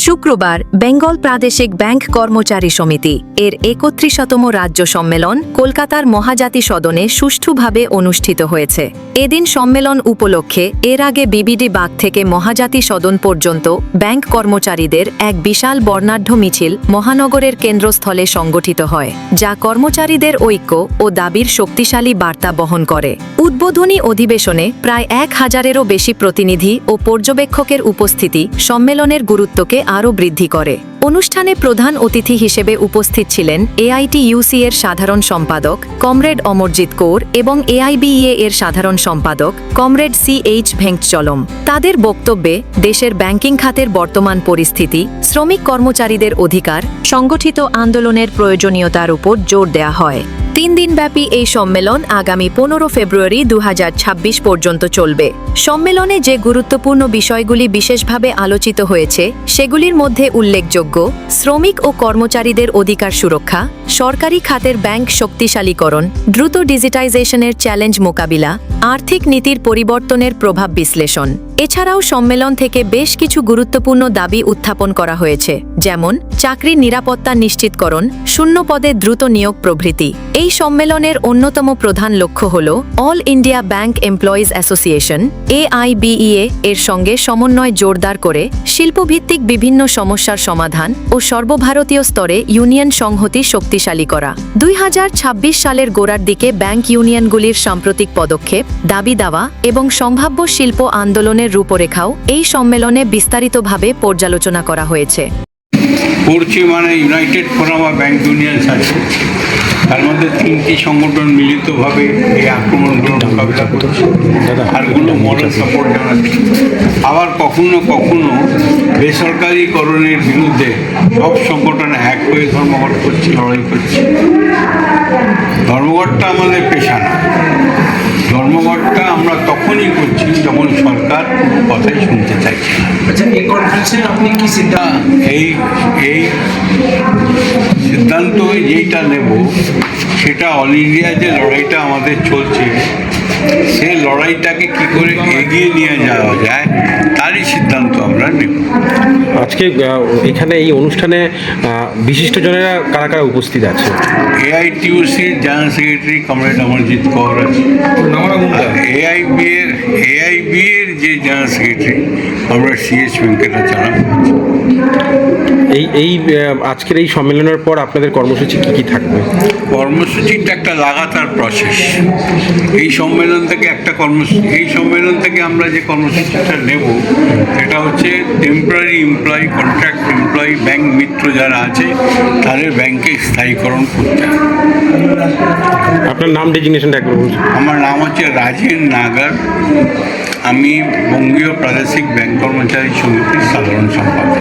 শুক্রবার বেঙ্গল প্রাদেশিক ব্যাংক কর্মচারী সমিতি এর ৩১তম রাজ্য সম্মেলন কলকাতার মহাজাতি সদনে সুষ্ঠুভাবে অনুষ্ঠিত হয়েছে। এদিন সম্মেলন উপলক্ষে এর আগে বিবিডি বাগ থেকে মহাজাতি সদন পর্যন্ত ব্যাংক কর্মচারীদের এক বিশাল বর্ণাঢ্য মিছিল মহানগরের কেন্দ্রস্থলে সংগঠিত হয়, যা কর্মচারীদের ঐক্য ও দাবির শক্তিশালী বার্তা বহন করে। উদ্বোধনী অধিবেশনে প্রায় ১,০০০-এরও বেশি প্রতিনিধি ও পর্যবেক্ষকের উপস্থিতি সম্মেলনের গুরুত্বকে আরও বৃদ্ধি করে। অনুষ্ঠানে প্রধান অতিথি হিসেবে উপস্থিত ছিলেন এআইটিইউসি এর সাধারণ সম্পাদক কমরেড অমরজিৎ কৌর এবং এআইবিইএ এর সাধারণ সম্পাদক কমরেড CH ভেঙ্কটচলম। তাদের বক্তব্যে দেশের ব্যাংকিং খাতের বর্তমান পরিস্থিতি, শ্রমিক কর্মচারীদের অধিকার, সংগঠিত আন্দোলনের প্রয়োজনীয়তার উপর জোর দেয়া হয়। ৩ দিনব্যাপী এই সম্মেলন আগামী ১৫ ফেব্রুয়ারি ২০২৬ পর্যন্ত চলবে। সম্মেলনে যে গুরুত্বপূর্ণ বিষয়গুলি বিশেষভাবে আলোচিত হয়েছে সেগুলির মধ্যে উল্লেখযোগ্য শ্রমিক ও কর্মচারীদের অধিকার সুরক্ষা, সরকারি খাতের ব্যাংক শক্তিশালীকরণ, দ্রুত ডিজিটাইজেশনের চ্যালেঞ্জ মোকাবিলা, আর্থিক নীতির পরিবর্তনের প্রভাব বিশ্লেষণ। এছাড়াও সম্মেলন থেকে বেশ কিছু গুরুত্বপূর্ণ দাবি উত্থাপন করা হয়েছে, যেমন চাকরির নিরাপত্তা নিশ্চিতকরণ, শূন্য পদে দ্রুত নিয়োগ প্রভৃতি। এই সম্মেলনের অন্যতম প্রধান লক্ষ্য হল all India bank employees association AIBEA এর সঙ্গে সমন্বয় জোরদার করে শিল্পভিত্তিক বিভিন্ন সমস্যার সমাধান ও সর্বভারতীয় স্তরে ইউনিয়ন সংহতি শক্তিশালী করা। ২০২৬ সালের গোড়ার দিকে ব্যাংক ইউনিয়নগুলির সাম্প্রতিক পদক্ষেপ, দাবি দাওয়া এবং সম্ভাব্য শিল্প আন্দোলনের রূপরেখাও এই সম্মেলনে বিস্তারিতভাবে পর্যালোচনা করা হয়েছে। United forum of bank unions আছে, তার মধ্যে 3টি সংগঠন মিলিতভাবে এই আক্রমণগুলো মোকাবিলা করছে, আরগুলো মরাল সাপোর্ট জানাচ্ছে। আবার কখনো কখনো বেসরকারিকরণের বিরুদ্ধে সব সংগঠন এক হয়ে ধর্মঘট করছে, লড়াই করছে। ধর্মঘটটা আমাদের পেশা না, ধর্মঘটটা আমরা তখনই করছি যখন সরকার কোনো কথাই শুনতে চাইছে না। আচ্ছা, এই কনফারেন্সে আপনি কি এই সিদ্ধান্ত যেটা নেব সেটা অল ইন্ডিয়া যে লড়াইটা আমাদের চলছে সেই লড়াইটাকে কি করে এগিয়ে নিয়ে যাওয়া যায় তারই সিদ্ধান্ত আমরা নেব। আজকে এখানে এই অনুষ্ঠানে বিশিষ্টজনেরা কারা কারা উপস্থিত আছে? এআইটিইউসির general secretary comrade Amarjeet Kaur আছে, এআইবিএর যে general secretary comrade CH Venkatachalam. এই আজকের এই সম্মেলনের পর আপনাদের কর্মসূচি কি থাকবে? কর্মসূচিটা একটা লাগাতার প্রসেস। এই সম্মেলন থেকে আমরা যে কর্মসূচিটা নেব সেটা হচ্ছে temporary employee, contract employee, bank Mitra যারা আছে তাদের ব্যাংকে স্থায়ীকরণ করতে হবে। আপনার নাম ডেজিগনেশনটা একবার বলুন। আমার নাম হচ্ছে রাজেন নাগার, আমি বঙ্গীয় প্রাদেশিক ব্যাংক কর্মচারী সমিতির সাধারণ সম্পাদক।